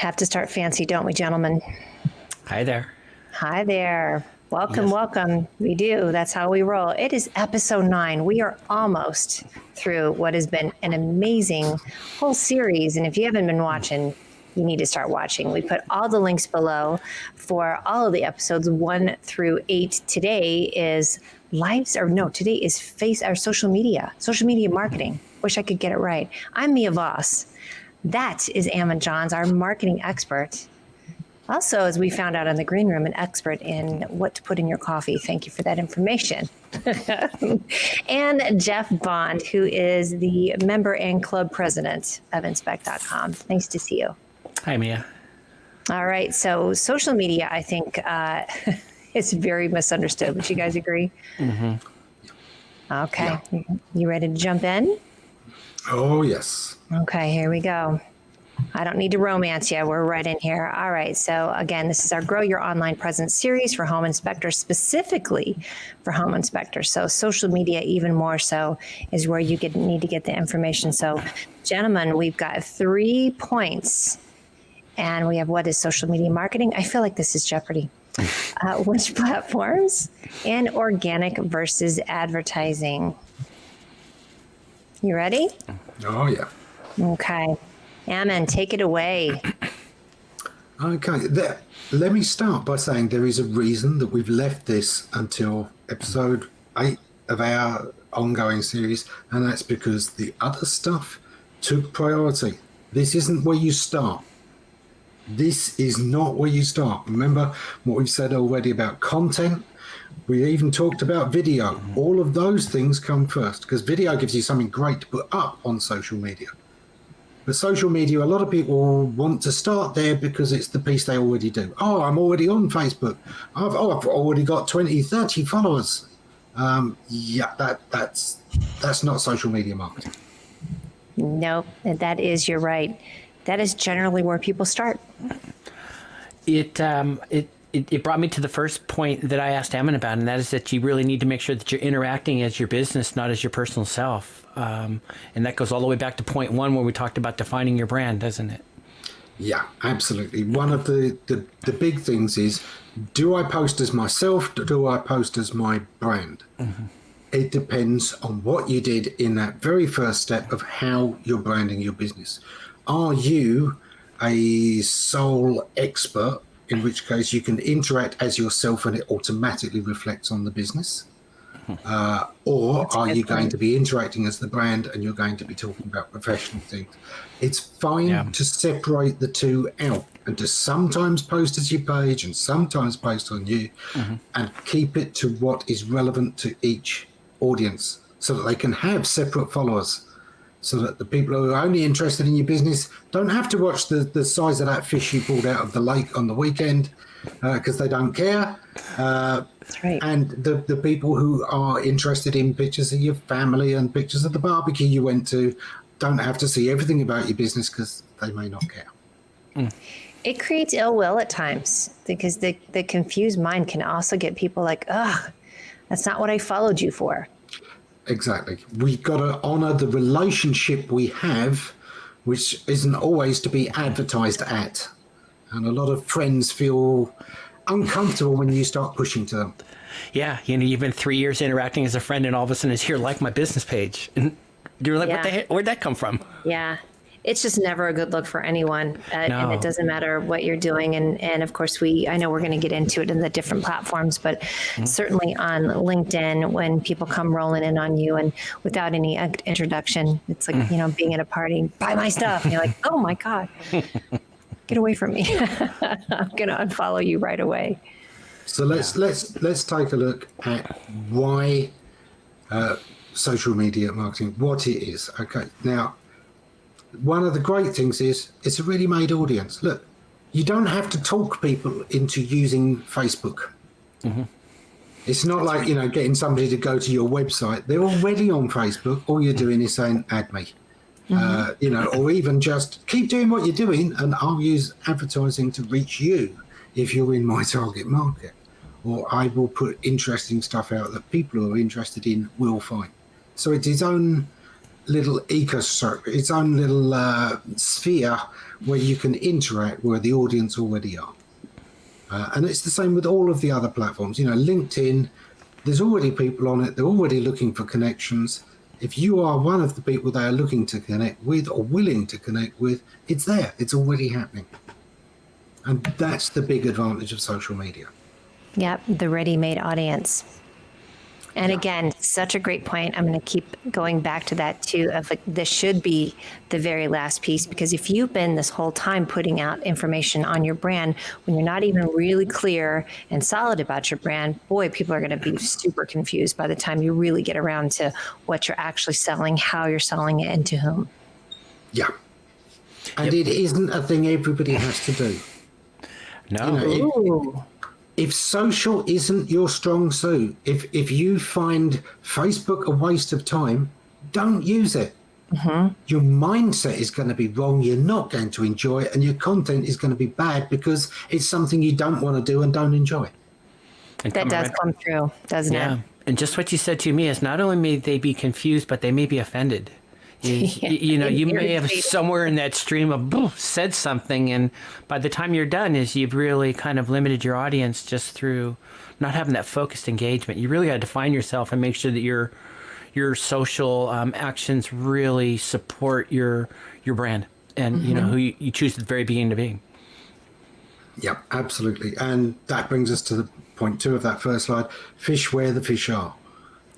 Have to start fancy, don't we, gentlemen? Hi there. Hi there. Welcome, Yes. welcome. We do. That's how we roll. It is episode 9. We are almost through what has been an amazing whole series. And if you haven't been watching, you need to start watching. We put all the links below for all of the episodes 1 through 8. Today is today is social media marketing. Wish I could get it right. I'm Mia Voss. That is Ammon Johns, our marketing expert. Also, as we found out in the green room, an expert in what to put in your coffee. Thank you for that information. And Jeff Bond, who is the member and club president of Inspect.com. Nice to see you. Hi, Mia. All right. So social media, I think, is very misunderstood. Would you guys agree? Mm-hmm. Okay. Yeah. You ready to jump in? Oh, yes. Okay, here we go. I don't need to romance you. We're right in here. All right. So again, this is our Grow Your Online Presence series for home inspectors, specifically for home inspectors. So social media, even more so, is where you need to get the information. So gentlemen, we've got 3 points and we have what is social media marketing. I feel like this is Jeopardy. Which platforms and organic versus advertising. You ready? Oh, yeah. Okay. Ammon, take it away. Okay. Let me start by saying there is a reason that we've left this until episode 8 of our ongoing series, and that's because the other stuff took priority. This isn't where you start. This is not where you start. Remember what we've said already about content? We even talked about video. All of those things come first because video gives you something great to put up on social media. But social media, a lot of people want to start there because it's the piece they already do. Oh, I'm already on Facebook. I've already got 20, 30 followers. That's not social media marketing. Nope, you're right. That is generally where people start. It brought me to the first point that I asked Ammon about, and that is that you really need to make sure that you're interacting as your business, not as your personal self. And that goes all the way back to point 1 where we talked about defining your brand, doesn't it? Yeah, absolutely. One of the big things is, do I post as myself? Do I post as my brand? Mm-hmm. It depends on what you did in that very first step of how you're branding your business. Are you a sole expert, in which case you can interact as yourself and it automatically reflects on the business? Or are you going to be interacting as the brand and you're going to be talking about professional things? It's fine to separate the two out and to sometimes post as your page and sometimes post on you, and keep it to what is relevant to each audience so that they can have separate followers, so that the people who are only interested in your business don't have to watch the size of that fish you pulled out of the lake on the weekend because they don't care. That's right. And the people who are interested in pictures of your family and pictures of the barbecue you went to don't have to see everything about your business because they may not care. Mm. It creates ill will at times because the confused mind can also get people like, ugh, that's not what I followed you for. Exactly. We've got to honor the relationship we have, which isn't always to be advertised at. And a lot of friends feel uncomfortable when you start pushing to them. Yeah. You've been 3 years interacting as a friend and all of a sudden it's here, like my business page. And you're like, what the heck? Where'd that come from? Yeah. It's just never a good look for anyone. And it doesn't matter what you're doing. And of course, I know we're going to get into it in the different platforms, but certainly on LinkedIn, when people come rolling in on you and without any introduction, it's like, being at a party, buy my stuff. And you're like, oh my God, get away from me. I'm going to unfollow you right away. So let's take a look at why social media marketing, what it is. Okay. Now, one of the great things is it's a ready-made audience. Look, you don't have to talk people into using Facebook. Mm-hmm. It's not like, getting somebody to go to your website. They're already on Facebook. All you're doing is saying, add me. Mm-hmm. Or even just keep doing what you're doing and I'll use advertising to reach you if you're in my target market. Or I will put interesting stuff out that people who are interested in will find. So it's its own little ecosystem, its own little sphere where you can interact where the audience already are. And it's the same with all of the other platforms. You know, LinkedIn, there's already people on it. They're already looking for connections. If you are one of the people they are looking to connect with or willing to connect with, it's there. It's already happening. And that's the big advantage of social media. Yep, the ready-made audience. And again, such a great point. I'm going to keep going back to that too, of like, this should be the very last piece, because if you've been this whole time putting out information on your brand when you're not even really clear and solid about your brand, boy, people are going to be super confused by the time you really get around to what you're actually selling, how you're selling it, and to whom. Yeah. And it isn't a thing everybody has to do. No. You know, if social isn't your strong suit, if you find Facebook a waste of time, don't use it. Your mindset is going to be wrong. You're not going to enjoy it, and your content is going to be bad because it's something you don't want to do and don't enjoy. And That does come through, doesn't Yeah. it? And just what you said to me is not only may they be confused, but they may be offended. You know, you may have somewhere in that stream of said something, and by the time you're done, is you've really kind of limited your audience just through not having that focused engagement. You really got to define yourself and make sure that your social actions really support your brand and you know who you choose at the very beginning to be. Yeah, absolutely. And that brings us to the point 2 of that first slide: fish where the fish are.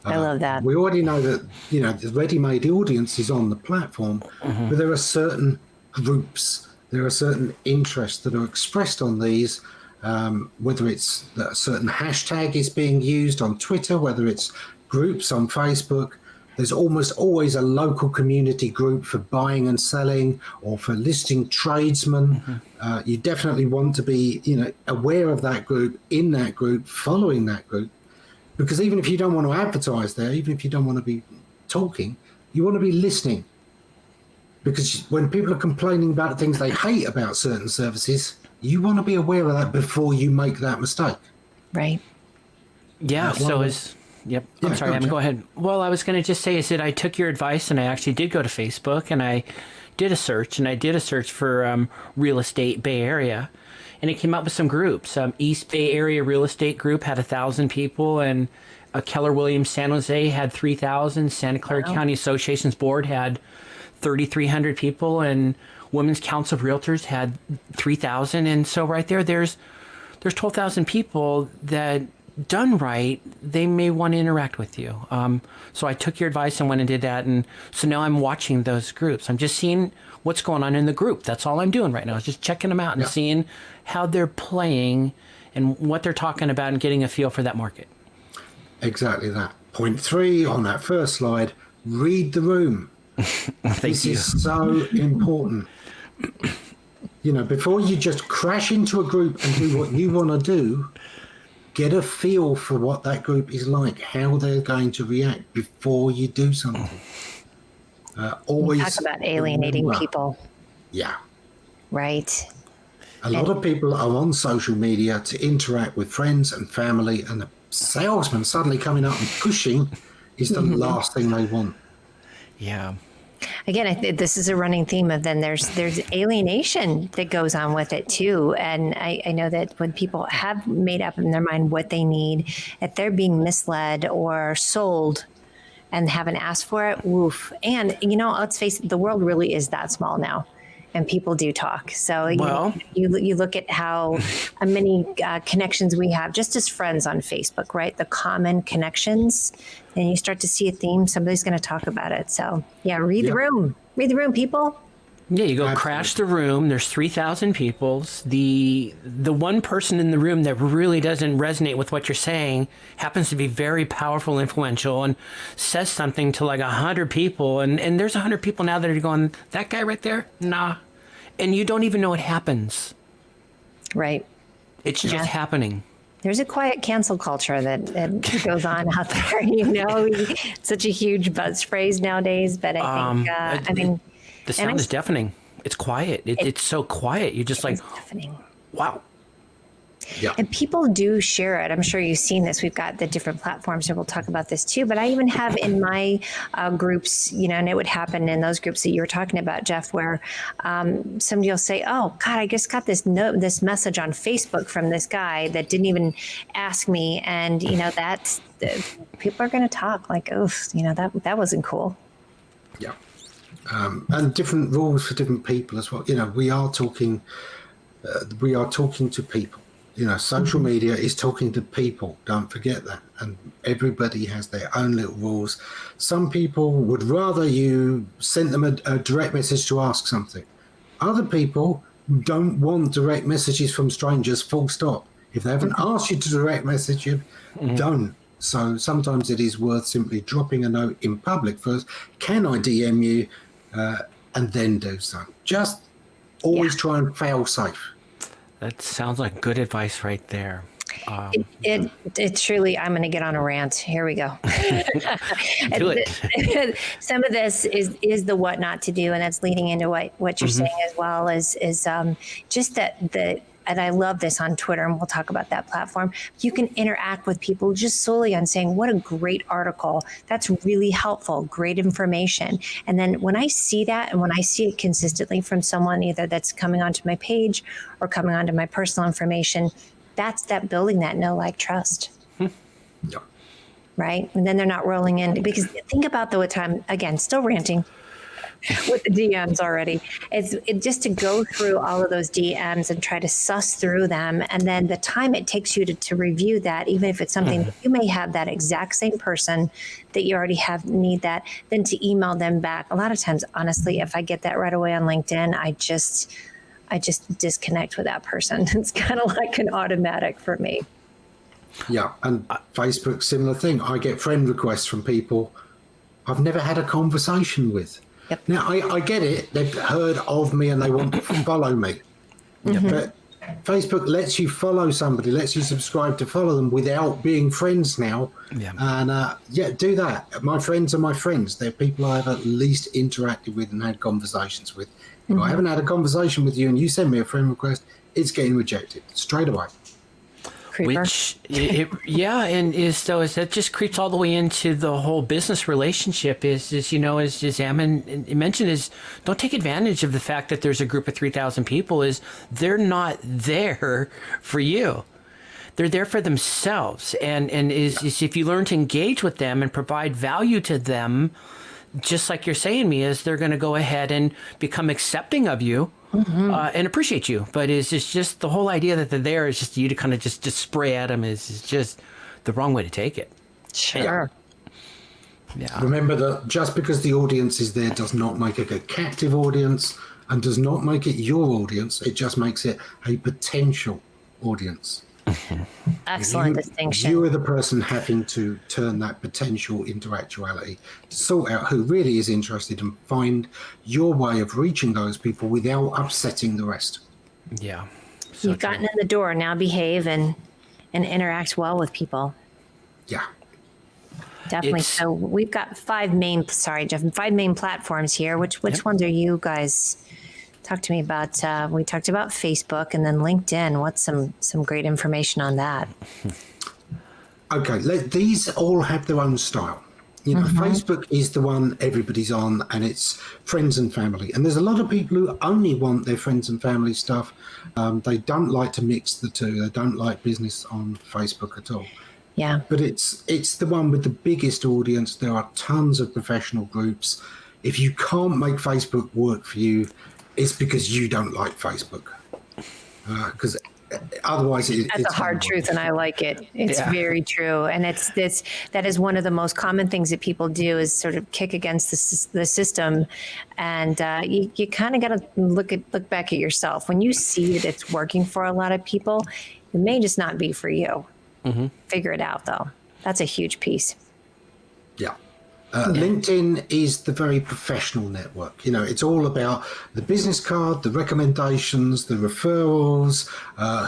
I love that. We already know that, you know, the ready-made audience is on the platform, but there are certain groups, there are certain interests that are expressed on these, whether it's that a certain hashtag is being used on Twitter, whether it's groups on Facebook. There's almost always a local community group for buying and selling or for listing tradesmen. You definitely want to be, you know, aware of that group, in that group, following that group. Because even if you don't want to advertise there, even if you don't want to be talking, you want to be listening. Because when people are complaining about things they hate about certain services, you want to be aware of that before you make that mistake. Right. Yeah. Yep. I'm sorry, Em, go ahead. Well, I was going to just say is that I took your advice and I actually did go to Facebook and I did a search, and I did a search for real estate Bay Area. And it came up with some groups. East Bay Area Real Estate Group had 1,000 people, and Keller Williams San Jose had 3,000. Santa Clara County Association's board had 3,300 people, and Women's Council of Realtors had 3,000. And so right there's 12,000 people that, done right, they may want to interact with you. So I took your advice and went and did that, and so now I'm watching those groups. I'm just seeing what's going on in the group. That's all I'm doing right now, is just checking them out and seeing how they're playing and what they're talking about and getting a feel for that market. Exactly that. Point 3 on that first slide: read the room. This is so important. You know, before you just crash into a group and do what you want to do, get a feel for what that group is like, how they're going to react before you do something. Always talk about alienating people. Yeah. Right. A lot of people are on social media to interact with friends and family, and the salesman suddenly coming up and pushing is the last thing they want. Yeah. Again, I think this is a running theme of then there's alienation that goes on with it too. And I know that when people have made up in their mind what they need, if they're being misled or sold and haven't asked for it, woof. And, you know, let's face it, the world really is that small now. And people do talk. So you look at how many connections we have just as friends on Facebook, right? The common connections. And you start to see a theme. Somebody's going to talk about it. So yeah, read the room. Read the room, people. Yeah, you go crash the room. There's 3,000 people. The one person in the room that really doesn't resonate with what you're saying happens to be very powerful, influential, and says something to like 100 people. And there's 100 people now that are going, that guy right there? Nah. And you don't even know it happens. Right. It's just happening. There's a quiet cancel culture that goes on out there. You know, it's such a huge buzz phrase nowadays. But I think, the sound is deafening. It's quiet. It's so quiet. You're just like, deafening. wow. Yeah. And people do share it. I'm sure you've seen this. We've got the different platforms, and we'll talk about this too. But I even have in my groups, and it would happen in those groups that you were talking about, Jeff, where somebody will say, "Oh God, I just got this message on Facebook from this guy that didn't even ask me," and that's people are going to talk like, "Oh, that wasn't cool." Yeah. And different rules for different people as well. We are talking to people. Social media is talking to people. Don't forget that. And everybody has their own little rules. Some people would rather you sent them a direct message to ask something. Other people don't want direct messages from strangers, full stop. If they haven't asked you to direct message you, don't. So sometimes it is worth simply dropping a note in public first. Can I DM you? And then do so. Just always try and fail safe. That sounds like good advice right there. It truly, I'm going to get on a rant. Here we go. Do it. Some of this is the what not to do, and that's leading into what you're saying as well is just and I love this on Twitter, and we'll talk about that platform. You can interact with people just solely on saying, what a great article. That's really helpful. Great information. And then when I see that, and when I see it consistently from someone, either that's coming onto my page or coming onto my personal information, that's that building that know, like, trust. Yeah. Right. And then they're not rolling in, because think about the time, again, still ranting with the DMs already. It's just to go through all of those DMs and try to suss through them. And then the time it takes you to review that, even if it's something that you may have that exact same person that you already need that, then to email them back. A lot of times, honestly, if I get that right away on LinkedIn, I just disconnect with that person. It's kind of like an automatic for me. Yeah. And Facebook, similar thing. I get friend requests from people I've never had a conversation with. Yep. Now, I get it. They've heard of me and they want to follow me. But Facebook lets you follow somebody, lets you subscribe to follow them without being friends now. Yeah. And do that. My friends are my friends. They're people I've at least interacted with and had conversations with. If I haven't had a conversation with you and you send me a friend request, it's getting rejected straight away. Creeper. Which, and so that just creeps all the way into the whole business relationship. As Ammon mentioned, is don't take advantage of the fact that there's a group of 3,000 people. Is they're not there for you. They're there for themselves, and is if you learn to engage with them and provide value to them, just like you're saying, Mia, is they're going to go ahead and become accepting of you. And appreciate you, but it's just the whole idea that they're there is just you to kind of just spray at them is just the wrong way to take it. Sure. Yeah. Remember that just because the audience is there does not make it a captive audience and does not make it your audience. It just makes it a potential audience. Excellent distinction. You are the person having to turn that potential into actuality, to sort out who really is interested and find your way of reaching those people without upsetting the rest. Yeah. You've gotten in the door. Now behave and interact well with people. Yeah. Definitely. So we've got five main platforms here. Which ones are you guys? Talk to me about, we talked about Facebook and then LinkedIn. What's some great information on that? Okay, these all have their own style. Facebook is the one everybody's on, and it's friends and family. And there's a lot of people who only want their friends and family stuff. They don't like to mix the two. They don't like business on Facebook at all. Yeah. But it's the one with the biggest audience. There are tons of professional groups. If you can't make Facebook work for you, it's because you don't like Facebook. Because otherwise, that's a hard truth, and I like it. It's very true, and that is one of the most common things that people do is sort of kick against the system, and you kind of got to look back at yourself when you see that it's working for a lot of people. It may just not be for you. Figure it out, though. That's a huge piece. Yeah. LinkedIn is the very professional network. It's all about the business card, the recommendations, the referrals,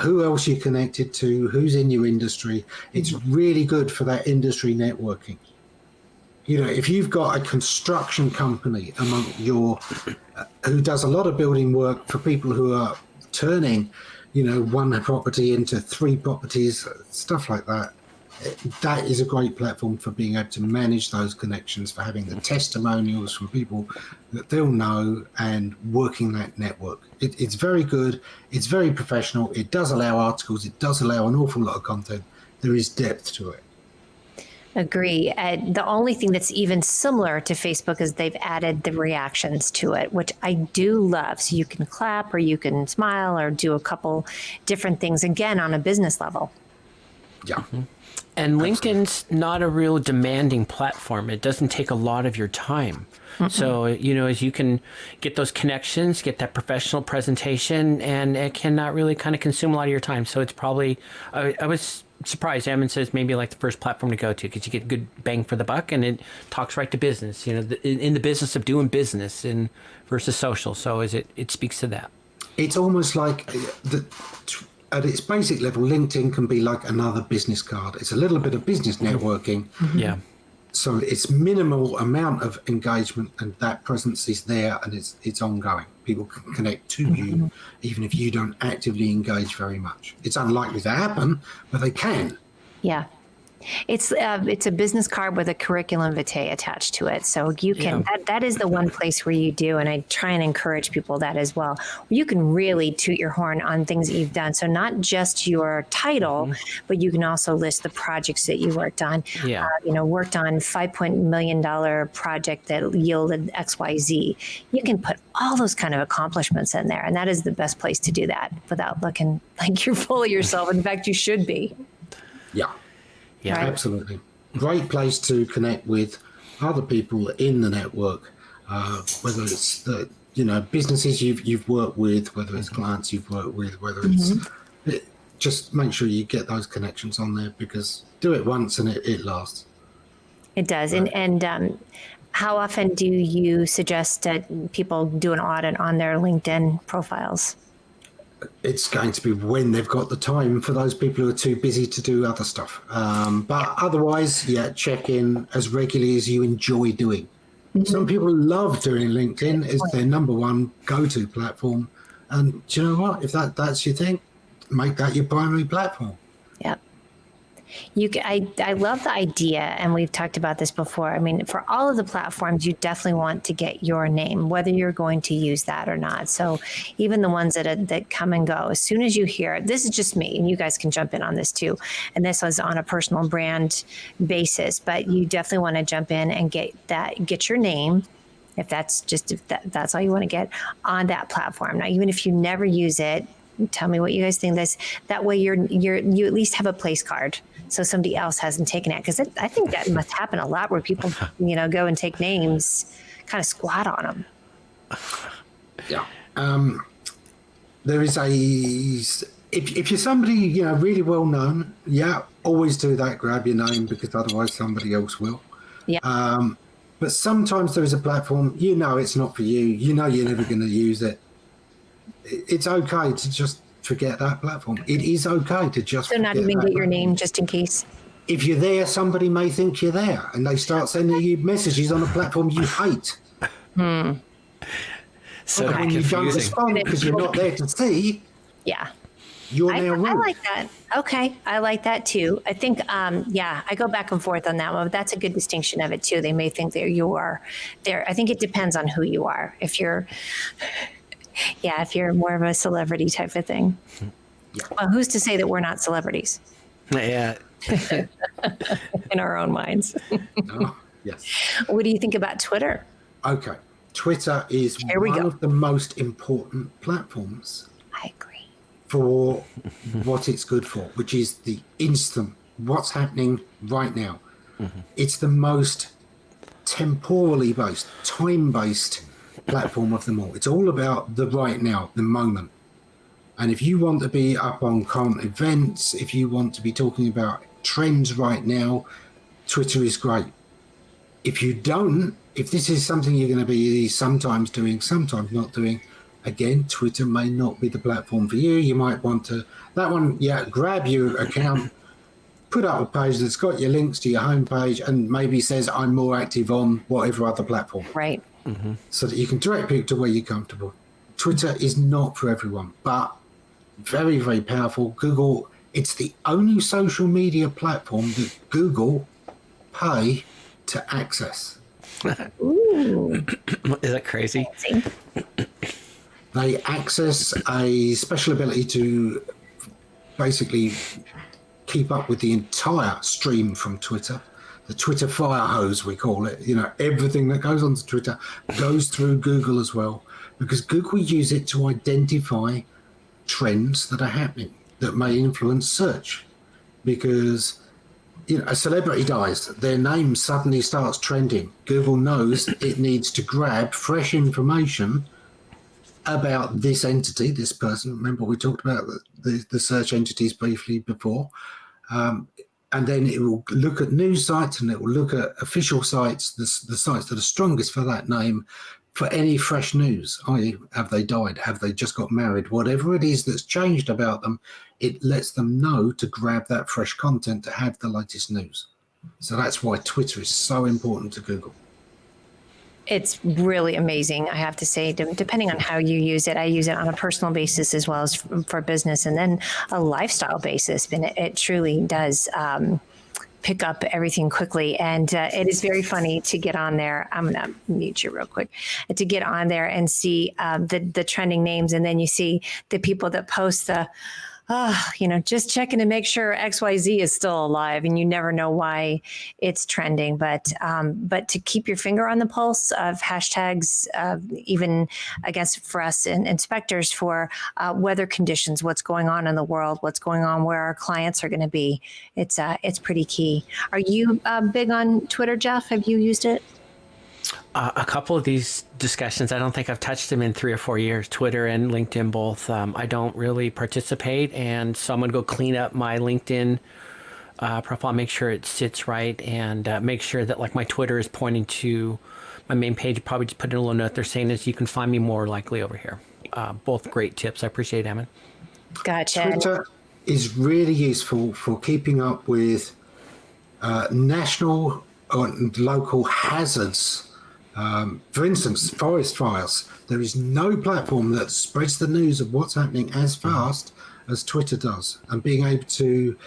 who else you're connected to, who's in your industry. It's really good for that industry networking. If you've got a construction company among who does a lot of building work for people who are turning, one property into 3 properties, stuff like that. That is a great platform for being able to manage those connections, for having the testimonials from people that they'll know and working that network. It's very good. It's very professional. It does allow articles. It does allow an awful lot of content. There is depth to it. Agree. The only thing that's even similar to Facebook is they've added the reactions to it, which I do love. So you can clap or you can smile or do a couple different things, again, on a business level. Yeah. And LinkedIn's not a real demanding platform. It doesn't take a lot of your time. So, as you can get those connections, get that professional presentation, and it can not really kind of consume a lot of your time. So it's probably, I was surprised. Eamon says maybe like the first platform to go to because you get good bang for the buck and it talks right to business, in the business of doing business and versus social. So it speaks to that. It's almost like at its basic level, LinkedIn can be like another business card. It's a little bit of business networking. Yeah. So it's minimal amount of engagement and that presence is there and it's ongoing. People can connect to you even if you don't actively engage very much. It's unlikely to happen, but they can. Yeah. It's a business card with a curriculum vitae attached to it. So you can, that is the one place where you do, and I try and encourage people that as well. You can really toot your horn on things that you've done. So not just your title, but you can also list the projects that you worked on. Yeah. Worked on $5 million project that yielded XYZ. You can put all those kind of accomplishments in there. And that is the best place to do that without looking like you're full of yourself. In fact, you should be. Yeah. Yeah, Right. Absolutely. Great place to connect with other people in the network, whether it's the businesses you've worked with, whether it's clients you've worked with, whether it's just make sure you get those connections on there because do it once and it lasts. It does. And how often do you suggest that people do an audit on their LinkedIn profiles? It's going to be when they've got the time for those people who are too busy to do other stuff. But otherwise, check in as regularly as you enjoy doing. Some people love doing LinkedIn. It's their number one go-to platform. And do you know what? If that's your thing, make that your primary platform. Yep. I love the idea, and we've talked about this before. I mean, for all of the platforms, you definitely want to get your name, whether you're going to use that or not. So even the ones that come and go, as soon as you hear, this is just me, and you guys can jump in on this too. And this was on a personal brand basis, but you definitely want to jump in and get your name. If that's all you want to get on that platform. Now, even if you never use it, tell me what you guys think. That way you at least have a place card, so somebody else hasn't taken it. Because I think that must happen a lot where people, go and take names, kind of squat on them. Yeah. There is if you're somebody really well known, always do that. Grab your name because otherwise somebody else will. Yeah. But sometimes there is a platform, it's not for you. You're never going to use it. It's okay to just forget that platform. It is okay to just So not even get your name just in case. If you're there, somebody may think you're there and they start sending you messages on a platform you hate. So when you don't respond because you're not there to see, you're now rude. I like that. Okay. I like that too. I think, I go back and forth on that one, but that's a good distinction of it too. They may think that you are there. I think it depends on who you are. If you're more of a celebrity type of thing. Yeah. Well, who's to say that we're not celebrities? Yeah. In our own minds. Oh, yes. What do you think about Twitter? Okay. Twitter is one of the most important platforms. I agree. For what it's good for, which is the instant, what's happening right now. It's the most temporally based, time-based platform of them all. It's all about the right now, the moment. And if you want to be up on current events, if you want to be talking about trends right now, Twitter is great. If you don't, if this is something you're going to be sometimes doing, sometimes not doing, again, Twitter may not be the platform for you. You might want to, grab your account, put up a page that's got your links to your homepage and maybe says, I'm more active on whatever other platform. Right. So that you can direct people to where you're comfortable. Twitter is not for everyone, but Very, very powerful. Google, it's the only social media platform that Google pay to access. Ooh, Is that crazy? see? They access a special ability to basically keep up with the entire stream from Twitter. The Twitter fire hose, we call it. You know, everything that goes onto Twitter goes through Google as well, because Google use it to identify trends that are happening that may influence search. Because you know, a celebrity dies, their name suddenly starts trending. Google knows it needs to grab fresh information about this entity, this person. Remember, we talked about the search entities briefly before. And then it will look at news sites and it will look at official sites, the sites that are strongest for that name, for any fresh news, i.e., have they died? Have they just got married? Whatever it is that's changed about them, it lets them know to grab that fresh content to have the latest news. So that's why Twitter is so important to Google. It's really amazing, I have to say, depending on how you use it. I use it on a personal basis as well as for business, and then a lifestyle basis. And it truly does pick up everything quickly. And it is very funny to get on there. I'm going to mute you real quick. To get on there and see the trending names. And then you see the people that post the, just checking to make sure XYZ is still alive, and you never know why it's trending. But to keep your finger on the pulse of hashtags, even I guess for us inspectors, for weather conditions, what's going on in the world, what's going on where our clients are going to be, it's pretty key. Are you big on Twitter, Jeff? Have you used it? A couple of these discussions, I don't think I've touched them in 3 or 4 years, Twitter and LinkedIn both. I don't really participate, and so I'm going to go clean up my LinkedIn profile, make sure it sits right, and make sure that like my Twitter is pointing to my main page. Probably just put in a little note there saying is you can find me more likely over here. Both great tips. I appreciate it, Emin. Gotcha. Twitter is really useful for keeping up with national or local hazards. For instance, forest fires. There is no platform that spreads the news of what's happening as fast as Twitter does. And being able to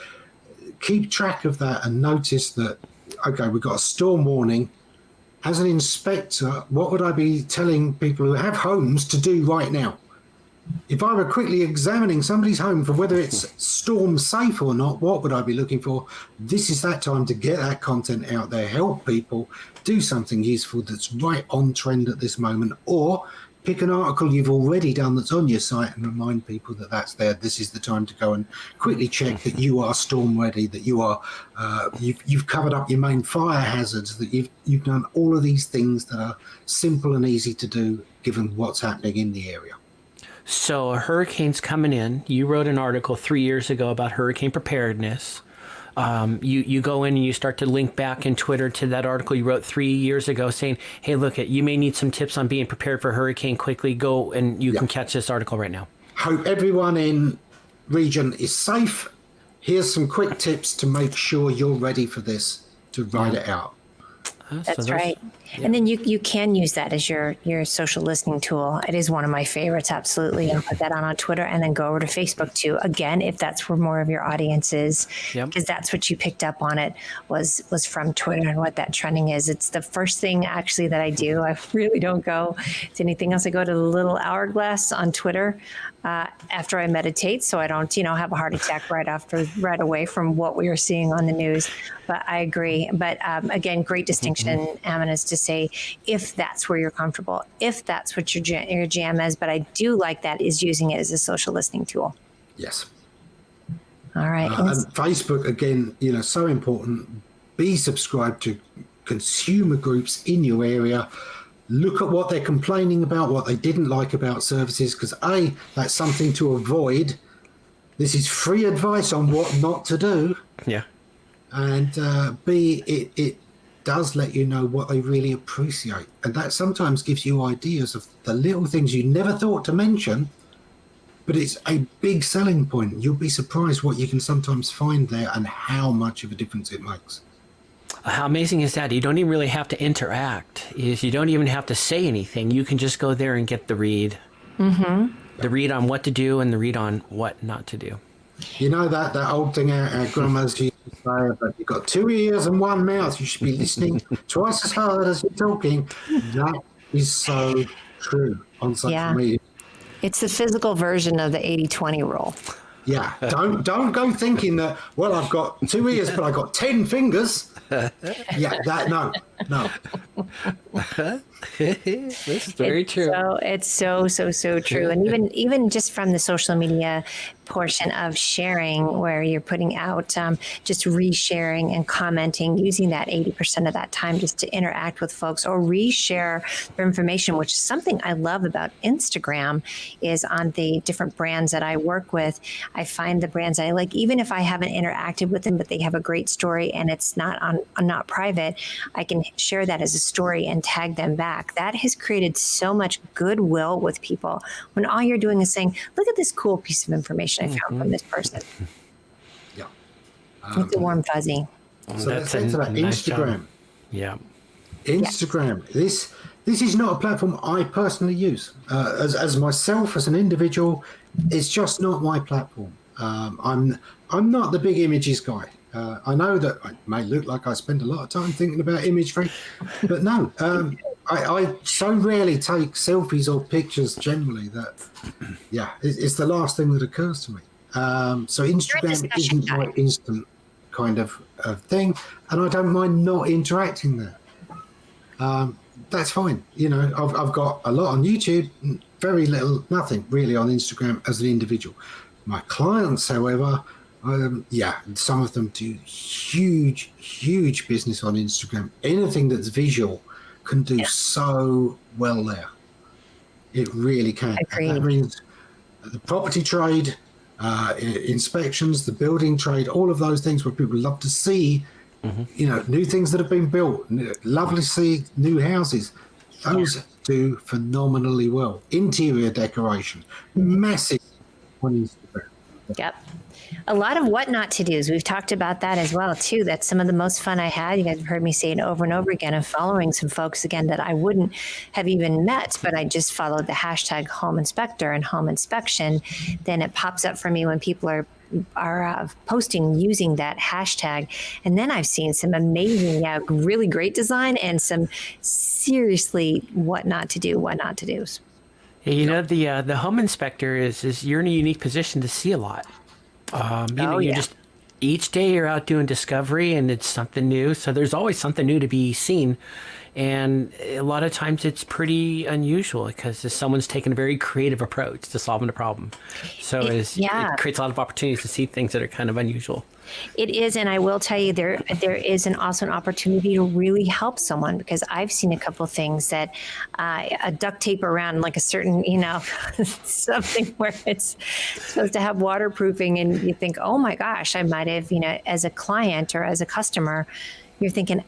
keep track of that and notice that, okay, we've got a storm warning. As an inspector, what would I be telling people who have homes to do right now? If I were quickly examining somebody's home for whether it's storm safe or not, what would I be looking for? This is that time to get that content out there, help people do something useful that's right on trend at this moment, or pick an article you've already done that's on your site and remind people that that's there. This is the time to go and quickly check that you are storm ready, that you are you've covered up your main fire hazards, that you've done all of these things that are simple and easy to do given what's happening in the area. So a hurricane's coming in. You wrote an article 3 years ago about hurricane preparedness. You go in and you start to link back in Twitter to that article you wrote 3 years ago saying, hey, look, you may need some tips on being prepared for a hurricane quickly. Go and you can catch this article right now. Hope everyone in region is safe. Here's some quick tips to make sure you're ready for this, to ride it out. That's right. Yeah. And then you can use that as your social listening tool. It is one of my favorites. Absolutely. I'll put that on Twitter and then go over to Facebook too. Again, if that's where more of your audience is, because that's what you picked up on it was from Twitter and what that trending is. It's the first thing actually that I do. I really don't go to anything else. I go to the little hourglass on Twitter after I meditate, so I don't, have a heart attack right away from what we are seeing on the news. But I agree. But again, great distinction, Amin, is to say if that's where you're comfortable, if that's what your jam is. But I do like that is using it as a social listening tool. Yes. All right. And Facebook, again, so important. Be subscribed to consumer groups in your area. Look at what they're complaining about, what they didn't like about services, because A, that's something to avoid. This is free advice on what not to do. Yeah. And B, it does let you know what they really appreciate. And that sometimes gives you ideas of the little things you never thought to mention, but it's a big selling point. You'll be surprised what you can sometimes find there and how much of a difference it makes. How amazing is that? You don't even really have to interact. You don't even have to say anything. You can just go there and get the read. Mm-hmm. The read on what to do and the read on what not to do. You know that old thing our grandmothers used to say about you've got two ears and one mouth. You should be listening twice as hard as you're talking. That is so true on social media. It's the physical version of the 80-20 rule. Yeah, don't go thinking that. Well, I've got two ears, but I've got 10 fingers. Yeah, no. This is very true. So it's so true. And even just from the social media portion of sharing, where you're putting out just resharing and commenting, using that 80% of that time just to interact with folks or reshare their information, which is something I love about Instagram. Is on the different brands that I work with, I find the brands I like, even if I haven't interacted with them, but they have a great story and it's not private, I can share that as a story and tag them back. That has created so much goodwill with people when all you're doing is saying, look at this cool piece of information I found from this person. Yeah. It's a warm fuzzy. So let's get to that. Instagram. Yeah. Instagram. This is not a platform I personally use. As myself, as an individual, it's just not my platform. I'm not the big images guy. I know that I may look like I spend a lot of time thinking about imagery, but no. I so rarely take selfies or pictures generally that, it's the last thing that occurs to me. So Instagram isn't my instant kind of thing, and I don't mind not interacting there. That's fine. You know, I've got a lot on YouTube, very little, nothing really on Instagram as an individual. My clients, however, some of them do huge business on Instagram. Anything that's visual can do so well there. It really can. And that means the property trade, inspections, the building trade, all of those things where people love to see, new things that have been built, love to see new houses. Those do phenomenally well. Interior decoration, massive on Instagram. Yep. A lot of what not to do's. We've talked about that as well, too. That's some of the most fun I had. You guys have heard me say it over and over again, of following some folks, again, that I wouldn't have even met, but I just followed the hashtag home inspector and home inspection. Then it pops up for me when people are posting using that hashtag. And then I've seen some amazing, really great design and some seriously what not to do's. Yeah, you know, the home inspector is you're in a unique position to see a lot. You're just each day you're out doing discovery and it's something new. So there's always something new to be seen. And a lot of times it's pretty unusual because someone's taken a very creative approach to solving a problem. So it creates a lot of opportunities to see things that are kind of unusual. It is, and I will tell you, there is also an opportunity to really help someone, because I've seen a couple of things that a duct tape around like a certain, something where it's supposed to have waterproofing, and you think, oh my gosh, I might have, as a client or as a customer, you're thinking,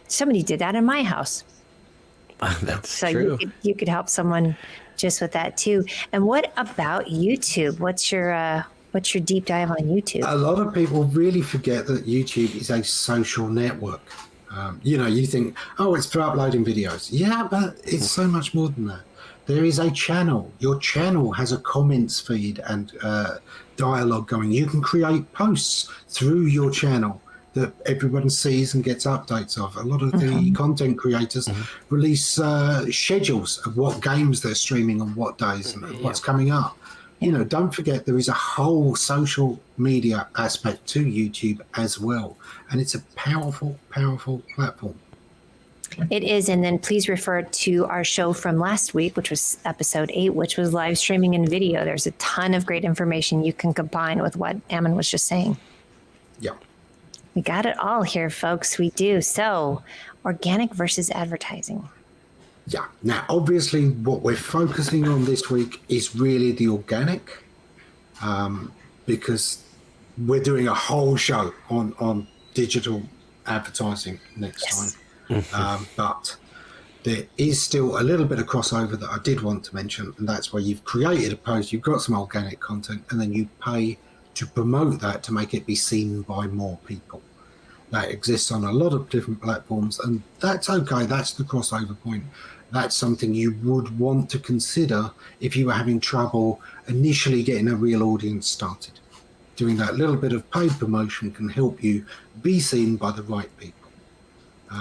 somebody did that in my house. That's true. So you could help someone just with that too. And what about YouTube? What's your deep dive on YouTube? A lot of people really forget that YouTube is a social network. You think, it's for uploading videos. Yeah, but it's so much more than that. There is a channel. Your channel has a comments feed and dialogue going. You can create posts through your channel that everyone sees and gets updates of. A lot of the content creators release schedules of what games they're streaming on what days and what's coming up. Don't forget there is a whole social media aspect to YouTube as well. And it's a powerful, powerful platform. It is. And then please refer to our show from last week, which was episode 8, which was live streaming and video. There's a ton of great information you can combine with what Ammon was just saying. Yeah. We got it all here, folks. We do. So, organic versus advertising. Yeah. Now, obviously, what we're focusing on this week is really the organic, because we're doing a whole show on digital advertising next time. But there is still a little bit of crossover that I did want to mention, and that's where you've created a post, you've got some organic content, and then you pay to promote that to make it be seen by more people. That exists on a lot of different platforms, and that's okay. That's the crossover point. That's something you would want to consider if you were having trouble initially getting a real audience started. Doing that little bit of paid promotion can help you be seen by the right people.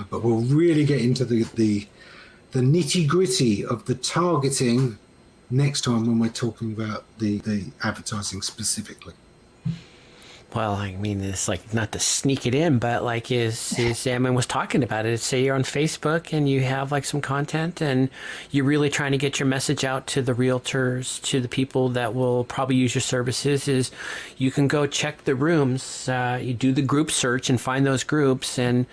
But we'll really get into the nitty gritty of the targeting next time when we're talking about the advertising specifically. Well, I mean, it's like not to sneak it in, but like is Ammon was talking about it. Say you're on Facebook and you have like some content and you're really trying to get your message out to the realtors, to the people that will probably use your services, is you can go check the rooms, you do the group search and find those groups, and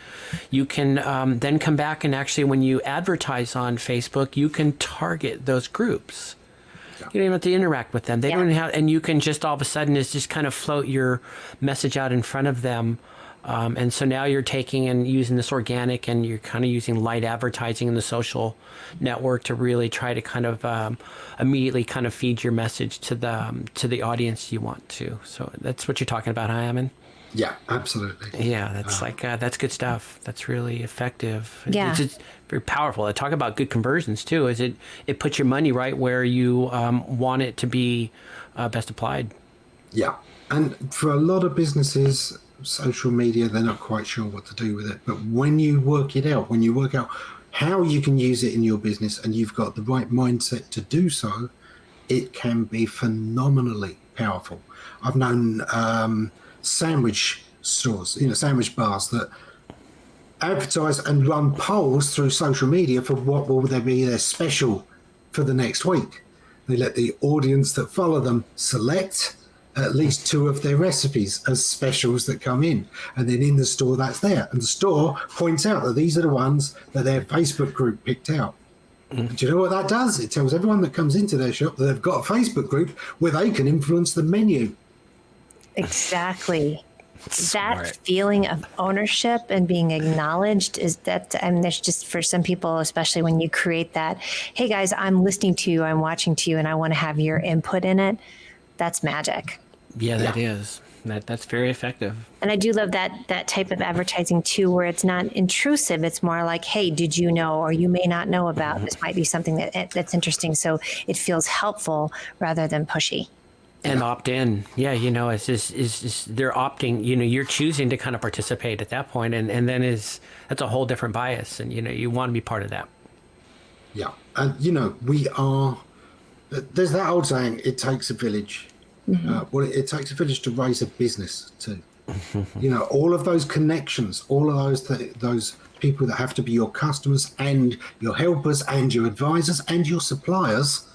you can then come back and actually when you advertise on Facebook, you can target those groups. You don't even have to interact with them. They don't have, and you can just all of a sudden is just kind of float your message out in front of them. And so now you're taking and using this organic, and you're kind of using light advertising in the social network to really try to kind of immediately kind of feed your message to the audience you want to. So that's what you're talking about, huh, Ammon? Yeah, absolutely. Yeah, that's that's good stuff. That's really effective. Yeah. It's just very powerful. Talk about good conversions too. Is it puts your money right where you want it to be best applied. Yeah, and for a lot of businesses, social media, they're not quite sure what to do with it. But when you work out how you can use it in your business, and you've got the right mindset to do so, it can be phenomenally powerful. I've known sandwich stores, sandwich bars that advertise and run polls through social media for what will there be their special for the next week. They let the audience that follow them select at least 2 of their recipes as specials that come in, and then in the store that's there, and the store points out that these are the ones that their Facebook group picked out. And do you know what that does? It tells everyone that comes into their shop that they've got a Facebook group where they can influence the menu. Exactly. Smart. That feeling of ownership and being acknowledged is that, I mean, there's just for some people, especially when you create that, hey guys, I'm listening to you, I'm watching to you, and I want to have your input in it. That's magic. Yeah, that is. That's very effective. And I do love that type of advertising too, where it's not intrusive. It's more like, hey, did you know, or you may not know about, this might be something that's interesting. So it feels helpful rather than pushy. And opt in. Yeah, it's just they're opting, you're choosing to kind of participate at that point, and then that's a whole different bias, and you want to be part of that. Yeah. And there's that old saying, it takes a village. Well, it takes a village to raise a business too. All of those connections, all of those people that have to be your customers and your helpers and your advisors and your suppliers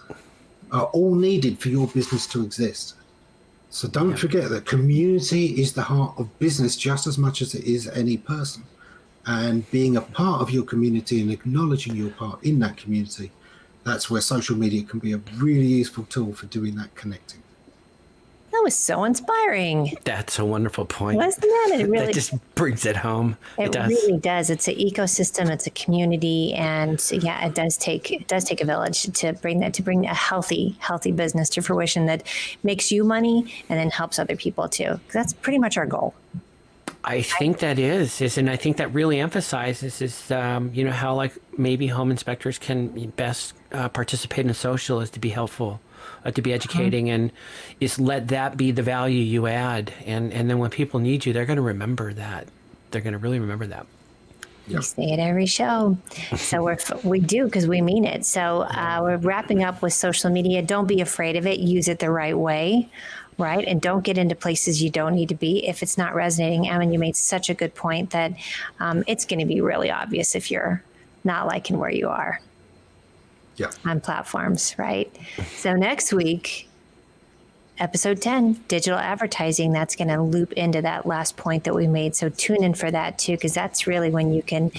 are all needed for your business to exist. So don't forget that community is the heart of business just as much as it is any person. And being a part of your community and acknowledging your part in that community, that's where social media can be a really useful tool for doing that connecting. That was so inspiring. That's a wonderful point. Wasn't that? It really that just brings it home. It does. really does. It's an ecosystem. It's a community, and yeah, it does take a village to bring a healthy business to fruition that makes you money and then helps other people too. That's pretty much our goal. I think that is, and I think that really emphasizes how like maybe home inspectors can best participate in social is to be helpful. To be educating, and is let that be the value you add, and then when people need you, they're going to remember that. They're going to really remember that. We say it every show, so we do because we mean it. So we're wrapping up with social media. Don't be afraid of it. Use it the right way, right? And don't get into places you don't need to be if it's not resonating. Ammon, you made such a good point that it's going to be really obvious if you're not liking where you are. Yeah. On platforms, right? So next week, episode 10, digital advertising, that's going to loop into that last point that we made. So tune in for that too, because that's really when you can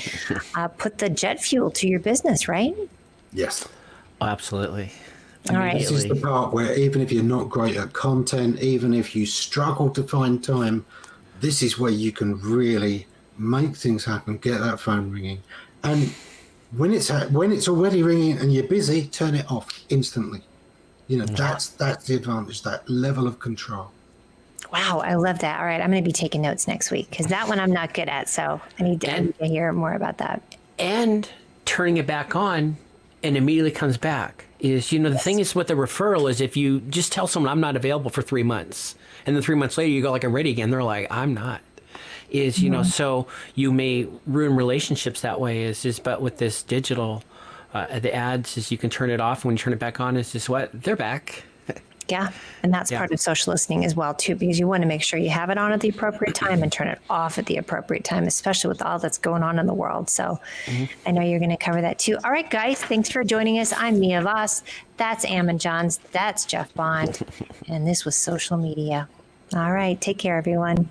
put the jet fuel to your business, right? Yes. Oh, absolutely. All right. This is the part where even if you're not great at content, even if you struggle to find time, this is where you can really make things happen, get that phone ringing. And when it's already ringing and you're busy, turn it off instantly. That's the advantage, that level of control. Wow, I love that. All right, I'm going to be taking notes next week because that one I'm not good at. So I need to hear more about that. And turning it back on and immediately comes back is, the thing is with the referral is if you just tell someone I'm not available for 3 months and then 3 months later you go like, I'm ready again. They're like, I'm not. So you may ruin relationships that way but with this digital, the ads is you can turn it off. When you turn it back on, is just what? They're back. Yeah. And that's part of social listening as well, too, because you want to make sure you have it on at the appropriate time and turn it off at the appropriate time, especially with all that's going on in the world. So I know you're going to cover that, too. All right, guys, thanks for joining us. I'm Mia Voss. That's Ammon Johns. That's Jeff Bond. And this was Social Media. All right. Take care, everyone.